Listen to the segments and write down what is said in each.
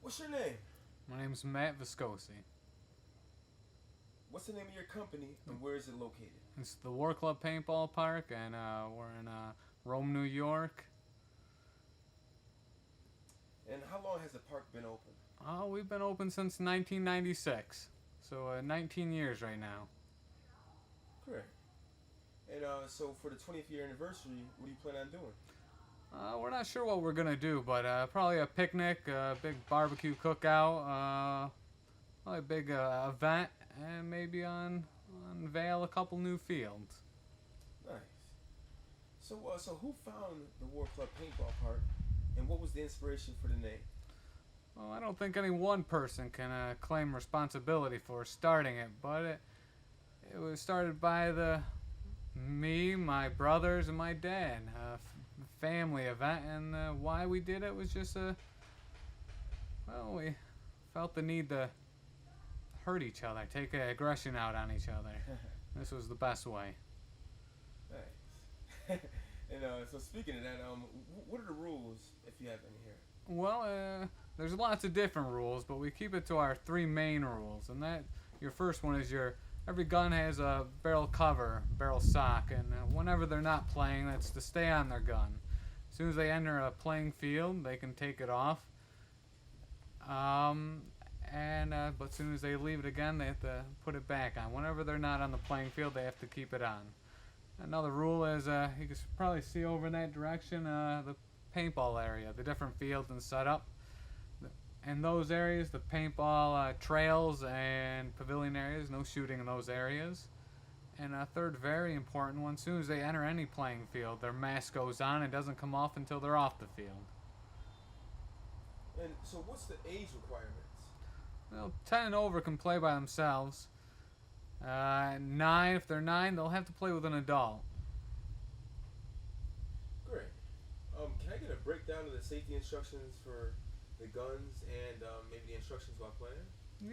What's your name? My name's Matt Viscosi. What's the name of your company and where is it located? It's the War Club Paintball Park, and we're in Rome, New York. And how long has the park been open? We've been open since 1996, so 19 years right now. Correct. And so for the 20th year anniversary, what do you plan on doing? We're not sure what we're gonna do, but probably a picnic, a big barbecue cookout, probably a big event, and maybe unveil a couple new fields. Nice. So who found the War Club Paintball Park, and what was the inspiration for the name? Well, I don't think any one person can claim responsibility for starting it, but it was started by me, my brothers, and my dad. Family event, and why we did it was just we felt the need to hurt each other, take aggression out on each other. This was the best way. Nice. And so speaking of that, what are the rules, if you have any here? Well, there's lots of different rules, but we keep it to our three main rules, and that your first one is every gun has a barrel cover, barrel sock, and whenever they're not playing, that's to stay on their gun. As soon as they enter a playing field, they can take it off. But as soon as they leave it again, they have to put it back on. Whenever they're not on the playing field, they have to keep it on. Another rule is you can probably see over in that direction the paintball area, the different fields and setup. In those areas, the paintball trails and pavilion areas, no shooting in those areas. And a third very important one, as soon as they enter any playing field, their mask goes on and doesn't come off until they're off the field. And so what's the age requirements? Well, 10 and over can play by themselves. 9, if they're 9, they'll have to play with an adult. Great. Can I get a breakdown of the safety instructions for the guns and maybe the instructions while playing?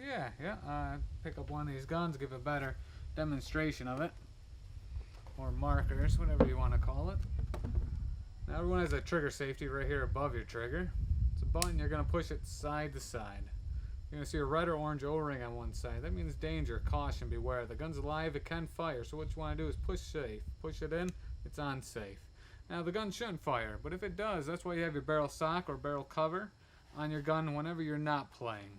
Yeah. Pick up one of these guns, give a better demonstration of it. Or markers, whatever you want to call it. Now everyone has a trigger safety right here above your trigger. It's a button, you're going to push it side to side. You're going to see a red or orange O-ring on one side. That means danger, caution, beware. The gun's alive, it can fire. So what you want to do is push safe. Push it in, it's on safe. Now the gun shouldn't fire, but if it does, that's why you have your barrel sock or barrel cover on your gun whenever you're not playing.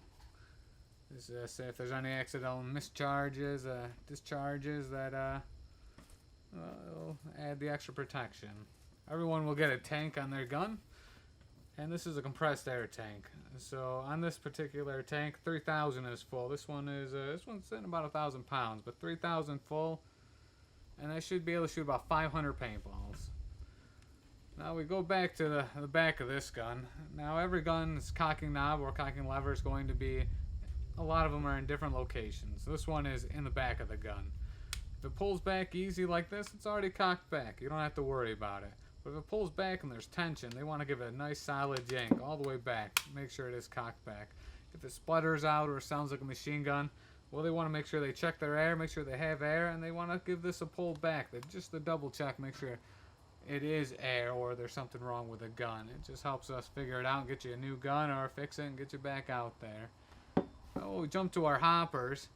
Say if there's any accidental mischarges, discharges, that it'll add the extra protection. Everyone will get a tank on their gun, and this is a compressed air tank. So on this particular tank, 3,000 is full. This one's sitting about 1,000 pounds, but 3,000 full, and I should be able to shoot about 500 paintballs. Now we go back to the back of this gun. Now every gun's cocking knob or cocking lever is going to be, a lot of them are in different locations. This one is in the back of the gun. If it pulls back easy like this, it's already cocked back. You don't have to worry about it. But if it pulls back and there's tension, they want to give it a nice solid yank all the way back. Make sure it is cocked back. If it sputters out or sounds like a machine gun, well, they want to make sure they check their air, make sure they have air, and they want to give this a pull back. Just to double check, make sure it is air or there's something wrong with the gun. It just helps us figure it out and get you a new gun or fix it and get you back out there. Oh, we jump to our hoppers.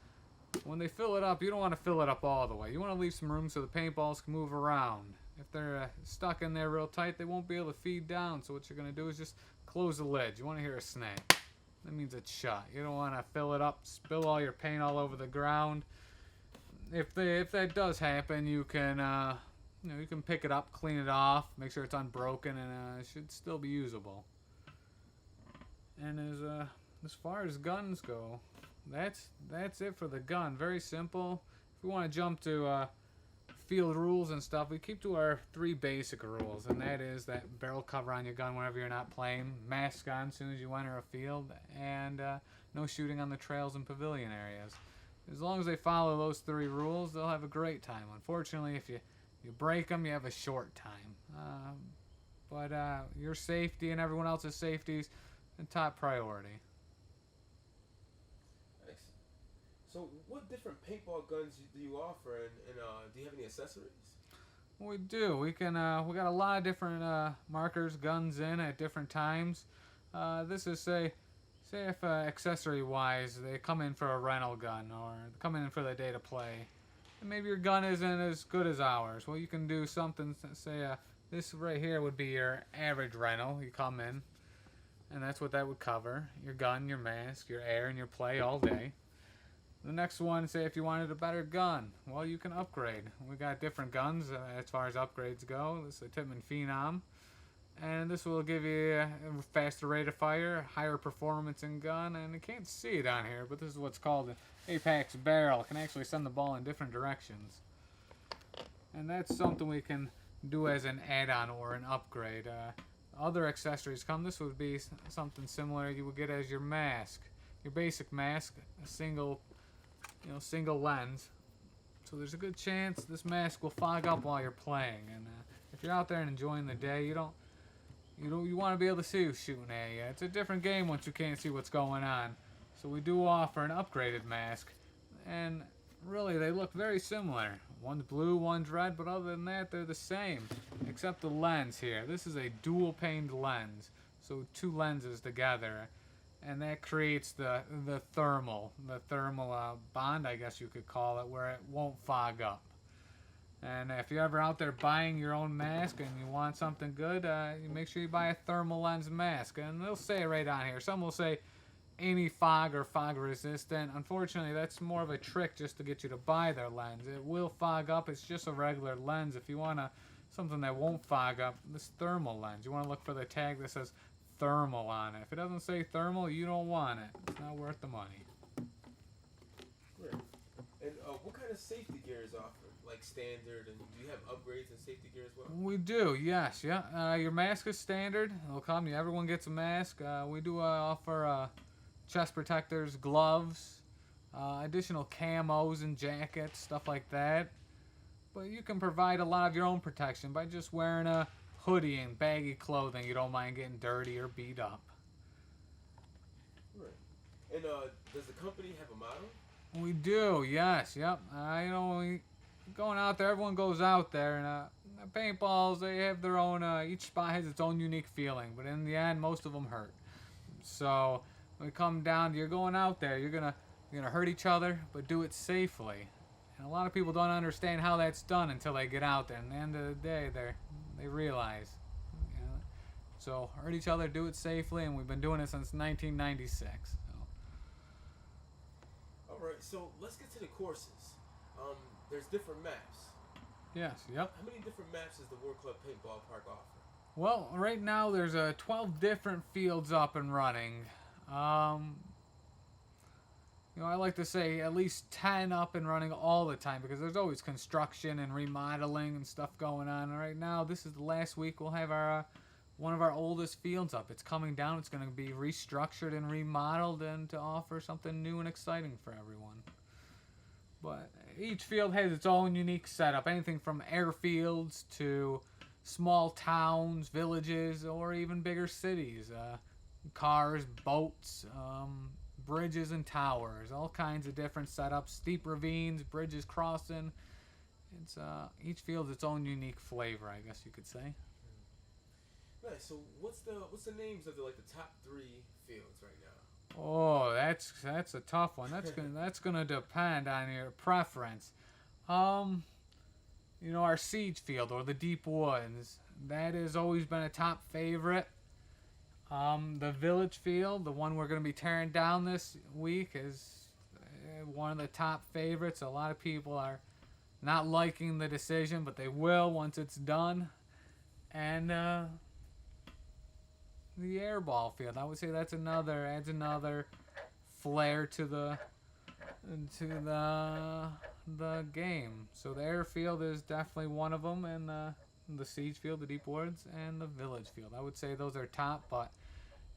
When they fill it up, you don't want to fill it up all the way. You want to leave some room so the paintballs can move around. If they're stuck in there real tight, they won't be able to feed down. So what you're going to do is just close the lid. You want to hear a snap. That means it's shut. You don't want to fill it up, spill all your paint all over the ground. If that does happen, you can you can pick it up, clean it off, make sure it's unbroken, and it should still be usable. And as far as guns go, that's it for the gun. Very simple. If we want to jump to field rules and stuff, we keep to our three basic rules, and that is that barrel cover on your gun whenever you're not playing, mask on as soon as you enter a field, and no shooting on the trails and pavilion areas. As long as they follow those three rules, they'll have a great time. Unfortunately, if you break them, you have a short time. But your safety and everyone else's safety is the top priority. Excellent. So what different paintball guns do you offer, and do you have any accessories? We do. We got a lot of different markers, guns in at different times. This is say say if accessory wise they come in for a rental gun or come in for the day to play, and maybe your gun isn't as good as ours. Well, you can do something. Say this right here would be your average rental. You come in, and that's what that would cover: your gun, your mask, your air, and your play all day. The next one, say if you wanted a better gun, well, you can upgrade. We got different guns as far as upgrades go. This is a Tippmann Phenom, and this will give you a faster rate of fire, higher performance in gun, and you can't see it on here, but this is what's called an Apex barrel. It can actually send the ball in different directions. And that's something we can do as an add-on or an upgrade. Other accessories come. This would be something similar you would get as your mask. Your basic mask, a single lens. So there's a good chance this mask will fog up while you're playing. And if you're out there and enjoying the day, you want to be able to see who's shooting at you. It's a different game once you can't see what's going on. So we do offer an upgraded mask, and really they look very similar. One's blue, one's red, but other than that they're the same, except the lens here. This is a dual paned lens, so two lenses together, and that creates the thermal bond, I guess you could call it, where it won't fog up. And if you're ever out there buying your own mask and you want something good, you make sure you buy a thermal lens mask. And they'll say it right on here. Some will say anti-fog or fog resistant. Unfortunately, that's more of a trick just to get you to buy their lens. It will fog up. It's just a regular lens. If you want something that won't fog up, this thermal lens, you want to look for the tag that says thermal on it. If it doesn't say thermal, you don't want it. It's not worth the money. Great. And what kind of safety gear is offered? Like standard, and do you have upgrades in safety gear as well? We do, yes, yeah. Your mask is standard. It'll come. Everyone gets a mask. We do offer chest protectors, gloves, additional camos and jackets, stuff like that. But you can provide a lot of your own protection by just wearing a hoodie and baggy clothing. You don't mind getting dirty or beat up. Right. And does the company have a motto? We do, yes, yep. Going out there, everyone goes out there, and paintballs, they have their own, each spot has its own unique feeling, but in the end, most of them hurt. So, when we come down to you're going out there, you're gonna hurt each other, but do it safely. And a lot of people don't understand how that's done until they get out there, and at the end of the day, they realize. So, hurt each other, do it safely, and we've been doing it since 1996. Alright, so let's get to the courses. There's different maps. Yes, yep. How many different maps does the World Club Paintball Park offer? Well, right now there's 12 different fields up and running. I like to say at least 10 up and running all the time because there's always construction and remodeling and stuff going on. And right now, this is the last week we'll have our one of our oldest fields up. It's coming down. It's going to be restructured and remodeled and to offer something new and exciting for everyone. But each field has its own unique setup. Anything from airfields to small towns, villages, or even bigger cities. Cars, boats, bridges and towers. All kinds of different setups. Steep ravines, bridges crossing. It's each field its own unique flavor, I guess you could say. Nice. So what's the names of the top 3 fields right now? Oh, that's a tough one. That's gonna depend on your preference. Our siege field or the deep woods, that has always been a top favorite. The village field, the one we're gonna be tearing down this week, is one of the top favorites. A lot of people are not liking the decision, but they will once it's done. And the airball field, I would say adds another flair to the game. So the airfield is definitely one of them, and the siege field, the deep woods, and the village field. I would say those are top, but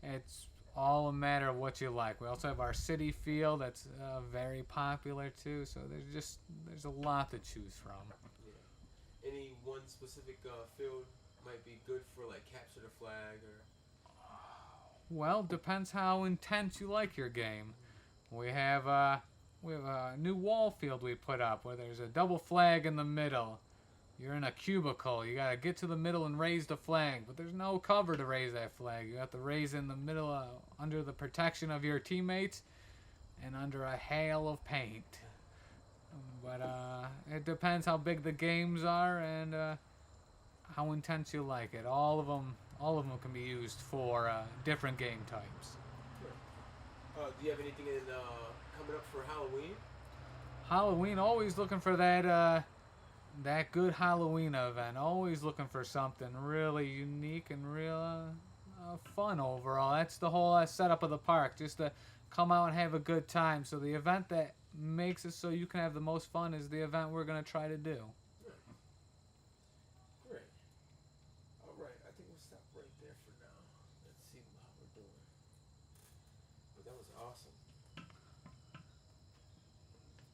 it's all a matter of what you like. We also have our city field that's very popular too. So there's a lot to choose from. Yeah. Any one specific field might be good for capture the flag or? Well, depends how intense you like your game. We have a new wall field we put up where there's a double flag in the middle. You're in a cubicle. You gotta get to the middle and raise the flag, but there's no cover to raise that flag. You have to raise in the middle, under the protection of your teammates, and under a hail of paint. But it depends how big the games are and how intense you like it. All of them can be used for different game types. Sure. Do you have anything in coming up for Halloween? Halloween, always looking for that good Halloween event. Always looking for something really unique and real fun overall. That's the whole setup of the park, just to come out and have a good time. So the event that makes it so you can have the most fun is the event we're going to try to do.